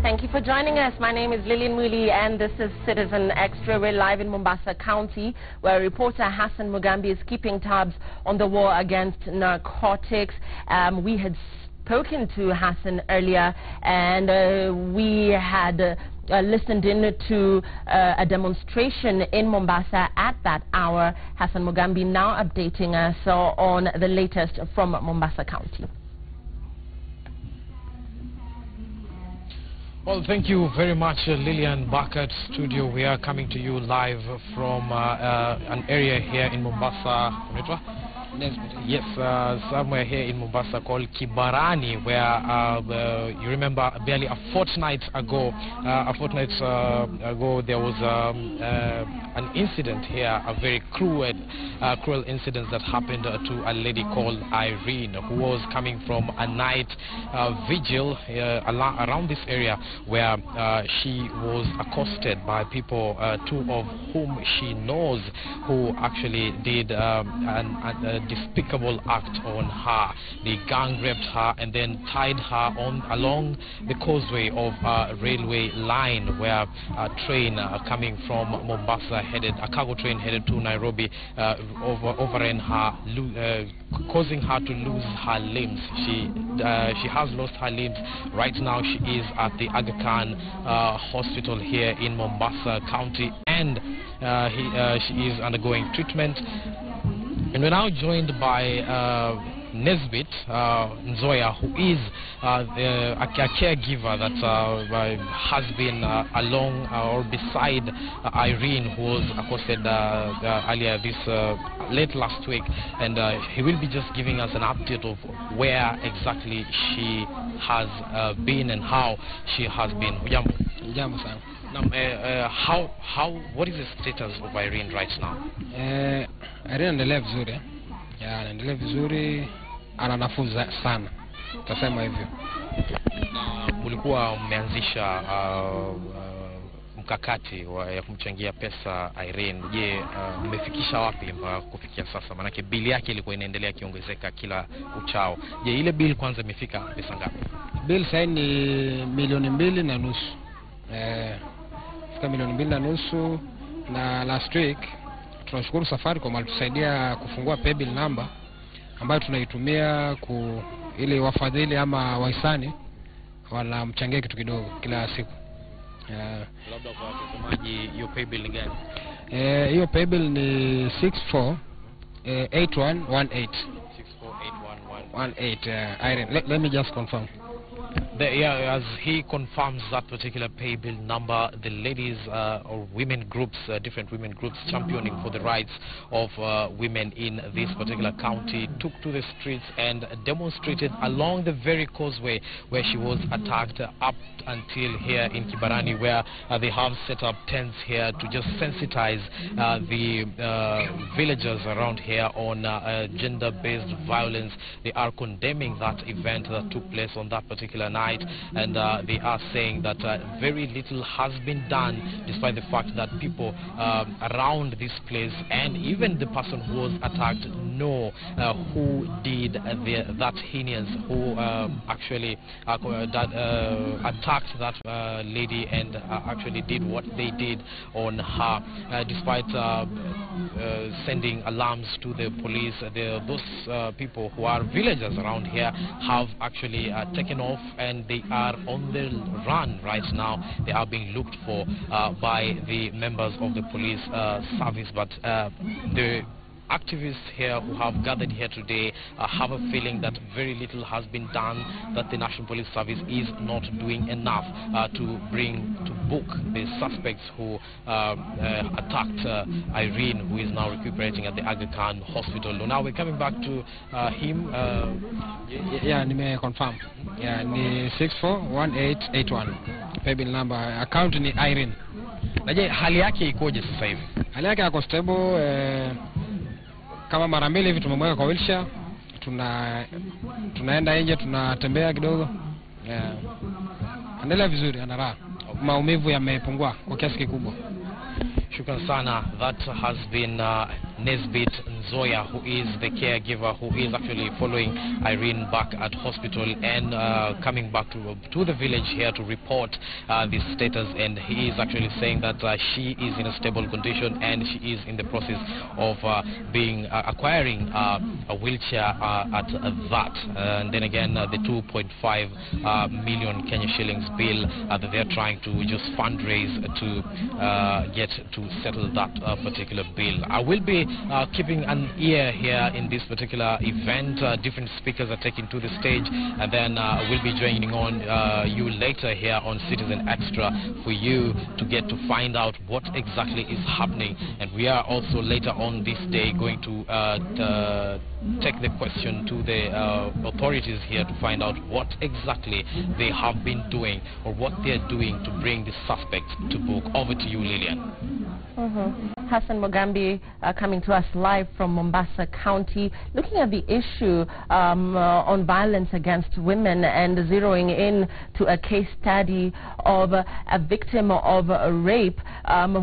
Thank you for joining us. My name is Lillian Muli and this is Citizen Extra. We're live in Mombasa County where reporter Hassan Mugambi is keeping tabs on the war against narcotics. We had spoken to Hassan earlier and we had listened in to a demonstration in Mombasa at that hour. Hassan Mugambi now updating us on the latest from Mombasa County. Well, thank you very much, Lillian. Back at studio, we are coming to you live from an area here in Mombasa. Yes, somewhere here in Mombasa called Kibarani, where you remember barely a fortnight ago, there was an incident here, a very cruel incident that happened to a lady called Irene, who was coming from a night vigil around this area, where she was accosted by people, two of whom she knows, who actually did a despicable act on her. They gang raped her and then tied her along the causeway of a railway line, where a train coming from Mombasa a cargo train headed to Nairobi overran her, causing her to lose her limbs. She has lost her limbs. Right now she is at the Aga Khan hospital here in Mombasa County, and she is undergoing treatment. And we're now joined by Nesbit Nzoia, who is a caregiver that has been along or beside Irene, who was accosted earlier late last week, and he will be just giving us an update of where exactly she has been and how she has been. What is the status of Irene right now? Irene anaendelea vizuri. Anaendelea vizuri, ana nafuu sana. Tutasema hivyo. Mulikuwa mmeanzisha mkakati ya kumchangia pesa Irene. Je, mmefikisha wapi kufikia sasa? Manake bili yake ilikuwa inaendelea kiongezeka kila uchao. Je, ile bili kwanza imefika pesa ngapi? Bili sasa ni 2.5 milioni 2.5, na last week tunashukuru Safaricom alitusaidia kufungua paybill number ambayo tunaitumia ili wafadhili ama wahisani wanamchangia kitu kidogo kila siku. Labda kwa watazamaji, hiyo paybill ni gani? Hiyo paybill ni 648118. 648118. Irene, let me just confirm. As he confirms that particular pay bill number, the ladies or women groups, different women groups championing for the rights of women in this particular county, took to the streets and demonstrated along the very causeway where she was attacked, up until here in Kibarani, where they have set up tents here to just sensitize the villagers around here on gender-based violence. They are condemning that event that took place on that particular night, and they are saying that very little has been done, despite the fact that people around this place and even the person who was attacked know who did that heinous, who actually attacked that lady and actually did what they did on her, despite sending alarms to the police. Those people who are villagers around here have actually taken off, and they are on the run right now. They are being looked for by the members of the police service, but the activists here who have gathered here today have a feeling that very little has been done, that the National Police Service is not doing enough to book the suspects who attacked Irene, who is now recuperating at the Aga Khan hospital. Now we're coming back to him. Yeah, nime confirm. Yeah, ni 641881. Paybill number, account ni Irene. Naje hali yake ikoje sasa hivi? Hali yake yako stable. Kama mara mbili hivi tumemweka kwa wheelchair, tunaenda nje, tunatembea kidogo. Anaendelea vizuri, ana raha. Maumivu yamepungua kwa kiasi kikubwa. Shukran sana. That has been Nesbit Nzoya, who is the caregiver who is actually following Irene back at hospital and coming back to the village here to report this status, and he is actually saying that she is in a stable condition and she is in the process of acquiring a wheelchair at that. And then again, the 2.5 million Kenya shillings bill that they're trying to just fundraise to get to settle that particular bill. I will be keeping an ear here in this particular event. Different speakers are taking to the stage, and then we'll be joining on you later here on Citizen Extra for you to get to find out what exactly is happening. And we are also later on this day going to take the question to the authorities here to find out what exactly they have been doing or what they're doing to bring the suspect to book. Over to you, Lillian. Hassan Mugambi coming to us live from Mombasa County, looking at the issue on violence against women and zeroing in to a case study of a victim of a rape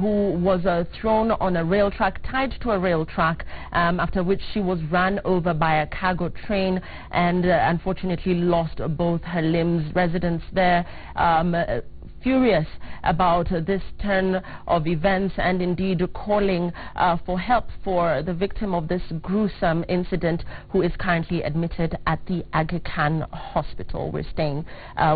who was thrown on a rail track, tied to a rail track, after which she was run over by a cargo train and unfortunately lost both her limbs. Residents there furious about this turn of events and indeed calling for help for the victim of this gruesome incident, who is currently admitted at the Aga Khan Hospital. We're staying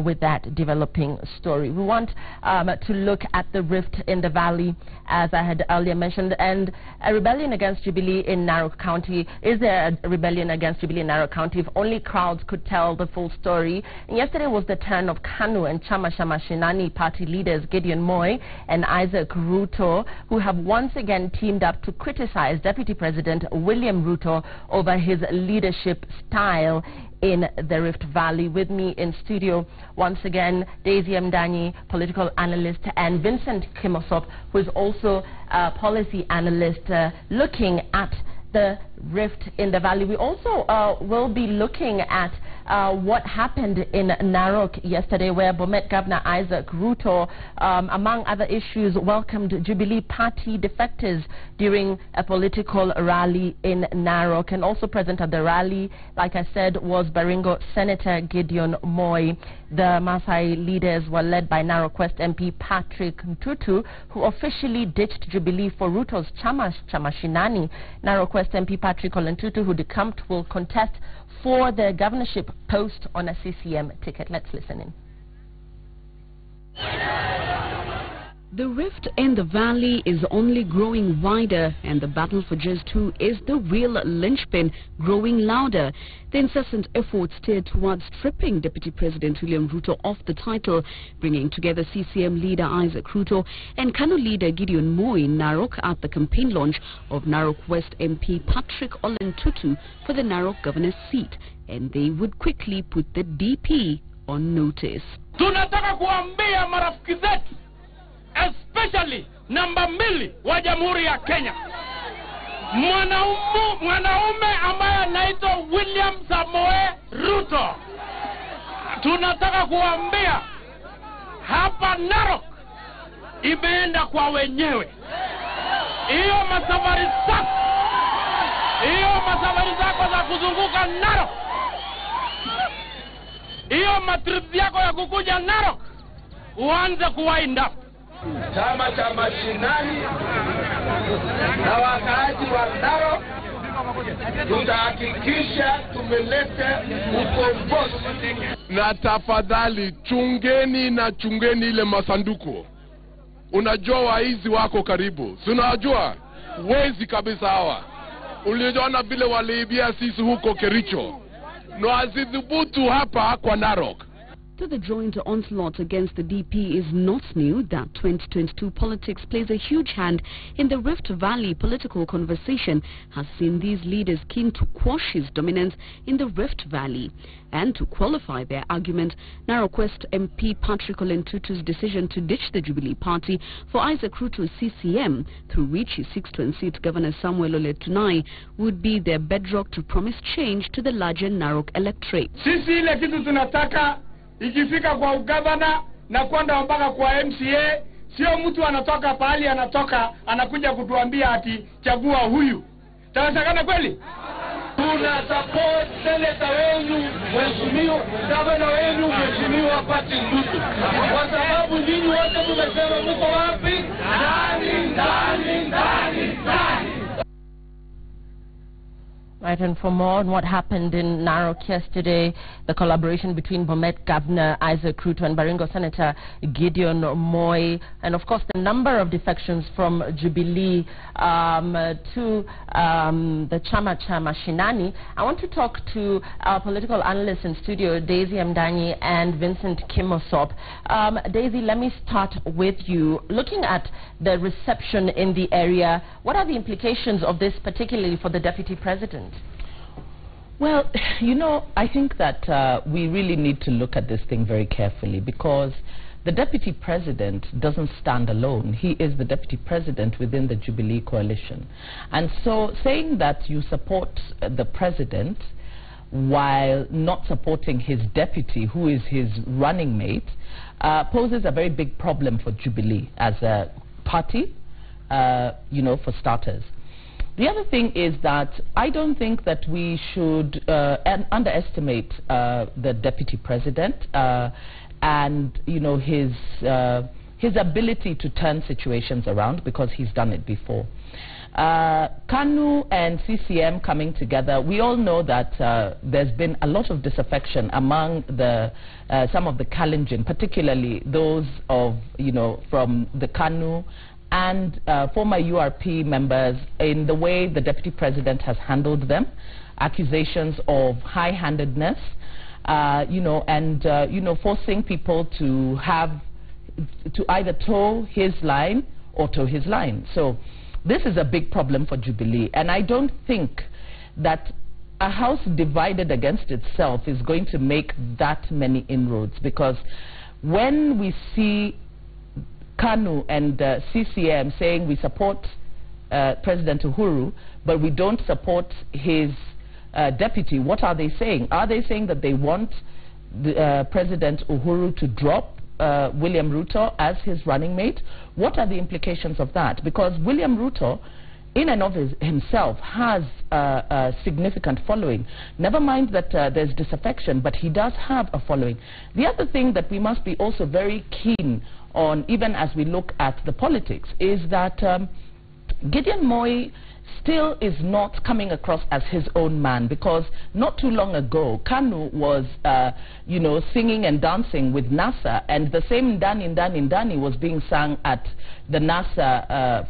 with that developing story. We want to look at the rift in the valley, as I had earlier mentioned, and a rebellion against Jubilee in Narok County. Is there a rebellion against Jubilee in Narok County? If only crowds could tell the full story. And yesterday was the turn of KANU and Chama cha Mashinani party leaders Gideon Moi and Isaac Ruto, who have once again teamed up to criticize Deputy President William Ruto over his leadership style in the Rift Valley. With me in studio once again, Daisy Mdanyi, political analyst, and Vincent Kimosop, who is also a policy analyst, looking at the rift in the valley. We also will be looking at what happened in Narok yesterday, where Bomet Governor Isaac Ruto, among other issues, welcomed Jubilee Party defectors during a political rally in Narok. And also present at the rally, like I said, was Baringo Senator Gideon Moi. The Maasai leaders were led by Narok West MP Patrick Ntutu, who officially ditched Jubilee for Ruto's Chama cha Mashinani. Narok West MP Patrick Ntutu, who decamped, will contest for the governorship post on a CCM ticket. Let's listen in. The rift in the valley is only growing wider, and the battle for just who is the real linchpin growing louder. The incessant efforts steered towards stripping Deputy President William Ruto off the title, bringing together CCM leader Isaac Ruto and KANU leader Gideon Moi in Narok at the campaign launch of Narok West MP Patrick Ole Ntutu for the Narok governor's seat, and they would quickly put the DP on notice. Tunataka kuambia marafiki zetu, especially namba 2 wa Jamhuri ya Kenya, mwanaume ambaye anaitwa William Samoei Ruto, tunataka kuambia hapa Narok imeenda kwa wenyewe. Hiyo masafari zako za kuzunguka Narok, hiyo matrip yako ya kukuja Narok, uanze kuwainda. Chama cha Mashinani na wakaaji wa Narok tutahakikisha tumelete ukombozi. Na tafadhali chungeni ile masanduku. Unajua waizi wako karibu, si unajua wezi kabisa hawa. Uliona vile waliibia sisi huko Kericho, no azidhubutu hapa kwa Narok. To the joint onslaught against the DP is not new. That 2022 politics plays a huge hand in the Rift Valley political conversation has seen these leaders keen to quash his dominance in the Rift Valley. And to qualify their argument, Narok West MP Patrick Ole Ntutu's decision to ditch the Jubilee Party for Isaac Ruto's CCM, through which he seeks to unseat Governor Samuel Ole Tunai, would be their bedrock to promise change to the larger Narok electorate. Sisi ile kitu tunataka ikifika kwa ugavana na kwenda mpaka kwa MCA, sio mtu anatoka pahali anatoka anakuja kutuambia ati chagua huyu. Tawezekana kweli? Tuna support seneta wenu mheshimiwa, gavana wenu mheshimiwa Patrick Ndutu, kwa sababu nyinyi wote tumesema mko wapi? Ndani. Right, and for more on what happened in Narok yesterday, the collaboration between Bomet Governor Isaac Ruto and Baringo Senator Gideon Moi, and of course the number of defections from Jubilee to the Chama cha Mashinani. I want to talk to our political analysts in studio, Daisy Mdanyi and Vincent Kimosop. Daisy, let me start with you. Looking at the reception in the area, what are the implications of this, particularly for the Deputy President? Well, you know, I think that we really need to look at this thing very carefully, because the Deputy President doesn't stand alone. He is the Deputy President within the Jubilee coalition. And so saying that you support the President while not supporting his deputy, who is his running mate, poses a very big problem for Jubilee as a party, you know, for starters. The other thing is that I don't think that we should underestimate the Deputy President and, you know, his ability to turn situations around, because he's done it before. KANU and CCM coming together, we all know that there's been a lot of disaffection among the some of the Kalenjin, particularly those of, you know, from the KANU and former URP members, in the way the Deputy President has handled them, accusations of high-handedness, you know, and you know, forcing people to either toe his line or toe his line. So this is a big problem for Jubilee, and I don't think that a house divided against itself is going to make that many inroads, because when we see KANU and CCM saying we support President Uhuru, but we don't support his deputy, what are they saying? Are they saying that they want the, President Uhuru to drop William Ruto as his running mate? What are the implications of that? Because William Ruto, in and of himself, has a significant following. Never mind that there's disaffection, but he does have a following. The other thing that we must be also very keen on, even as we look at the politics, is that Gideon Moi still is not coming across as his own man, because not too long ago KANU was you know, singing and dancing with NASA, and the same Ndani Ndani Ndani was being sung at the NASA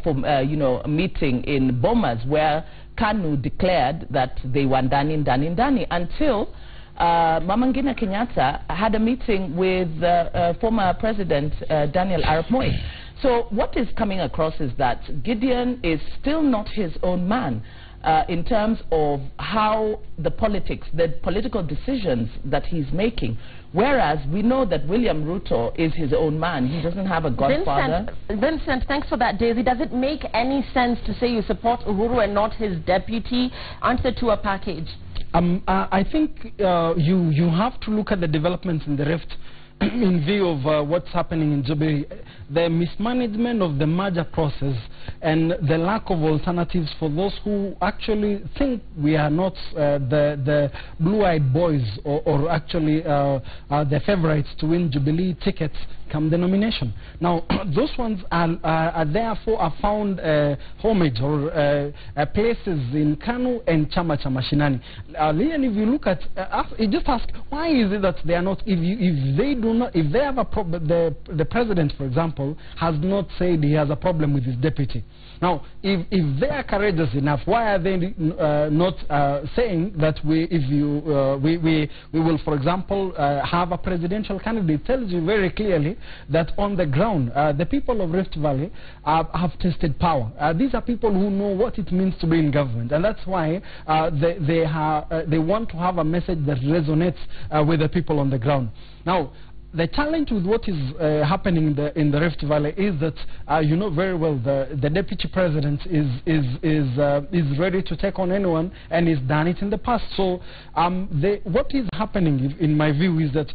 you know, meeting in Bomas, where KANU declared that they were Ndani Ndani Ndani, until Mama Ngina Kenyatta had a meeting with former President Daniel Arap Moi. So what is coming across is that Gideon is still not his own man in terms of how the political decisions that he's making. Whereas we know that William Ruto is his own man. He doesn't have a godfather. Vincent, thanks for that, Daisy. Does it make any sense to say you support Uhuru and not his deputy? Answer to a package. I think you have to look at the developments in the Rift in view of what's happening in Jubilee. The mismanagement of the merger process and the lack of alternatives for those who actually think we are not the blue-eyed boys, or actually the favorites to win Jubilee tickets come the nomination. Now, those ones are therefore found homage or places in KANU and Chama cha Mashinani. Then if you look at, you just ask, why is it that they are not, if they have a problem, the president, for example, has not said he has a problem with his deputy. Now, if they are courageous enough, why are they not saying that we will, for example, have a presidential candidate? It tells you very clearly that on the ground, the people of Rift Valley have tasted power. These are people who know what it means to be in government, and that's why they want to have a message that resonates with the people on the ground. Now, the challenge with what is happening in the Rift Valley is that you know very well the deputy president is ready to take on anyone, and he's done it in the past. So what is happening, in my view, is that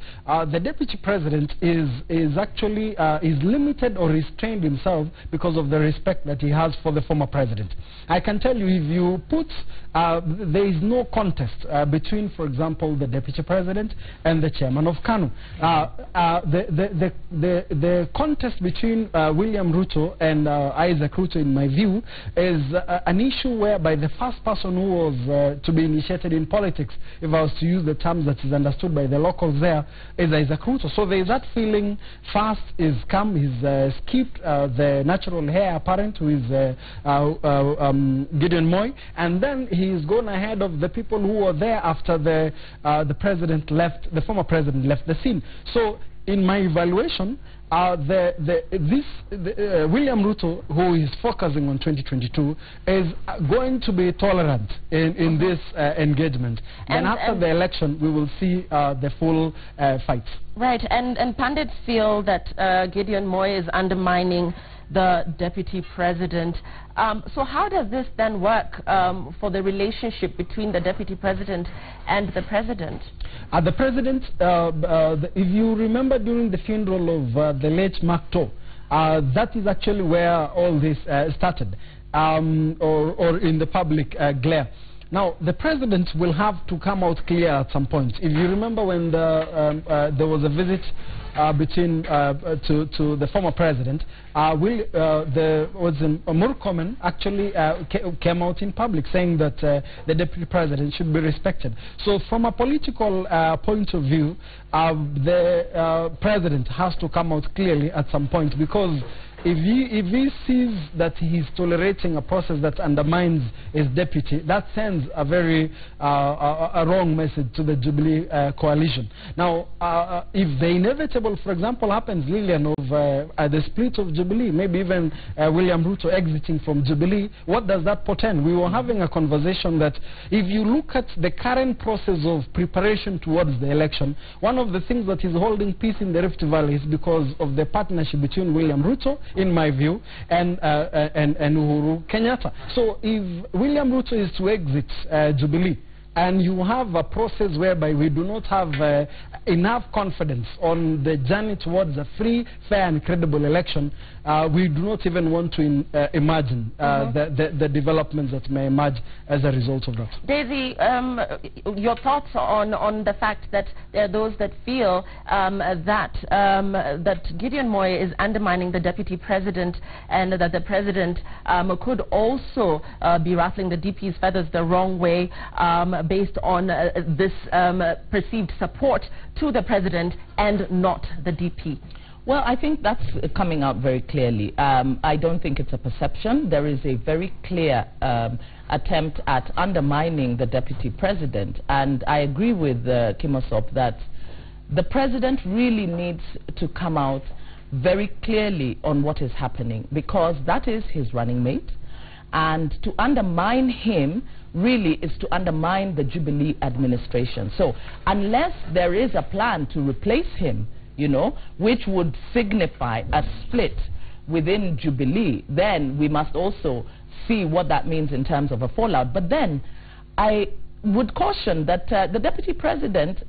the deputy president is actually is limited or restrained himself because of the respect that he has for the former president. I can tell you, if you put there is no contest between, for example, the deputy president and the chairman of KANU. The contest between William Ruto and Isaac Ruto, in my view, is an issue whereby the first person who was to be initiated in politics, if I was to use the terms that is understood by the locals there, is Isaac Ruto. So there is that feeling, first is come, he's skipped the natural heir apparent, who is Gideon Moi, and then he's gone ahead of the people who were there after the president left, the former president left the scene. So in my evaluation, William Ruto, who is focusing on 2022, is going to be tolerant in this engagement. And after the election, we will see the full fight. Right, and pundits feel that Gideon Moi is undermining the deputy president. So how does this then work for the relationship between the deputy president and the president? The president, if you remember during the funeral of the late Mark Too, that is actually where all this started, or in the public glare. Now, the president will have to come out clear at some point. If you remember when there was a visit between to the former president, Murkomen actually came out in public saying that the deputy president should be respected. So from a political point of view, the president has to come out clearly at some point, because if he sees that he's tolerating a process that undermines his deputy, that sends a very a wrong message to the Jubilee coalition. Now, if the inevitable, for example, happens, Lillian, of the split of Jubilee, maybe even William Ruto exiting from Jubilee, what does that portend? We were having a conversation that if you look at the current process of preparation towards the election, one of the things that is holding peace in the Rift Valley is because of the partnership between William Ruto, in my view, and Uhuru Kenyatta. So if William Ruto is to exit Jubilee, and you have a process whereby we do not have enough confidence on the journey towards a free, fair and credible election, we do not even want to imagine the developments that may emerge as a result of that. Daisy, your thoughts on the fact that there are those that feel that Gideon Moi is undermining the deputy president, and that the president could also be ruffling the DP's feathers the wrong way, based on this perceived support to the president and not the DP? Well, I think that's coming out very clearly. I don't think it's a perception. There is a very clear attempt at undermining the deputy president. And I agree with Kimosop that the president really needs to come out very clearly on what is happening, because that is his running mate. And to undermine him really is to undermine the Jubilee administration. So unless there is a plan to replace him, you know, which would signify a split within Jubilee, then we must also see what that means in terms of a fallout. But then I would caution that the deputy president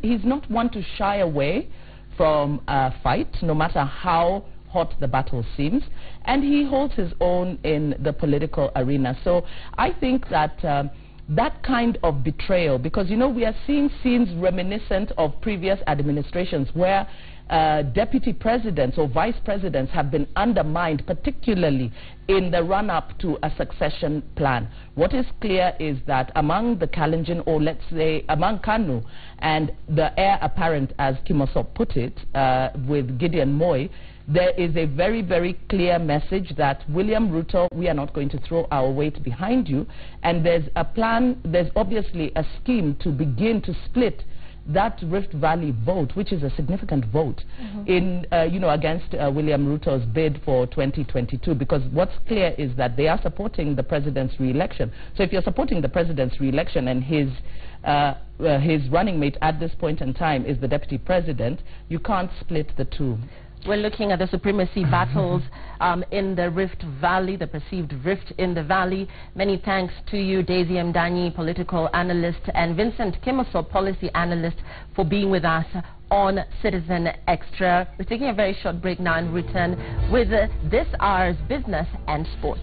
he's not one to shy away from a fight, no matter how hot the battle seems, and he holds his own in the political arena. So I think that that kind of betrayal, because, you know, we are seeing scenes reminiscent of previous administrations where deputy presidents or vice presidents have been undermined, particularly in the run-up to a succession plan. What is clear is that among the Kalenjin, or let's say among KANU and the heir apparent, as Kimosop put it, with Gideon Moi, there is a very, very clear message that William Ruto, we are not going to throw our weight behind you. And there's a plan, there's obviously a scheme to begin to split that Rift Valley vote, which is a significant vote, in, you know, against William Ruto's bid for 2022. Because what's clear is that they are supporting the president's re-election. So if you're supporting the president's re-election and his his running mate at this point in time is the deputy president, you can't split the two. We're looking at the supremacy battles in the Rift Valley, the perceived rift in the valley. Many thanks to you, Daisy Mdanyi, political analyst, and Vincent Kimoso, policy analyst, for being with us on Citizen Extra. We're taking a very short break now and return with this hour's business and sports.